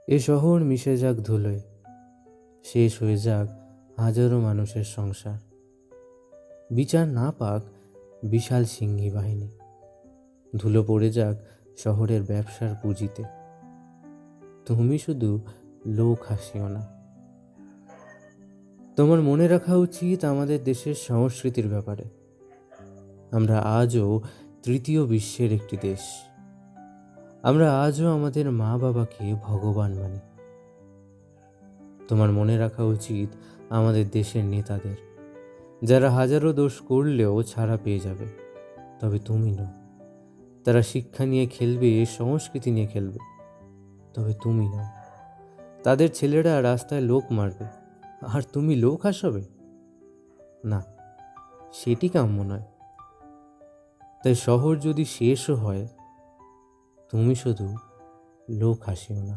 এ শহর মিশে যাক ধুলোয়, শেষ হয়ে যাক হাজারো মানুষের সংসার, বিচার না পাক বিশাল সিংহী বাহিনী, ধুলো পড়ে যাক শহরের ব্যবসার পুঁজিতে। তুমি শুধু লোক হাসিও না। তোমার মনে রাখা উচিত আমাদের দেশের সংস্কৃতির ব্যাপারে। আমরা আজও তৃতীয় বিশ্বের একটি দেশ। আমরা আজও আমাদের মা বাবাকে ভগবান মানি। তোমার মনে রাখা উচিত আমাদের দেশের নেতাদের, যারা হাজারো দোষ করলেও ছাড়া পেয়ে যাবে, তবে তুমি নও। তারা শিক্ষা নিয়ে খেলবে, সংস্কৃতি নিয়ে খেলবে, তবে তুমি নও। তাদের ছেলেরা রাস্তায় লোক মারবে, আর তুমি লোক হাসাবে না, সেটি কাম্য নয়। তাই শহর যদি শেষও হয়, তুমি শুধু লোক হাসিও না।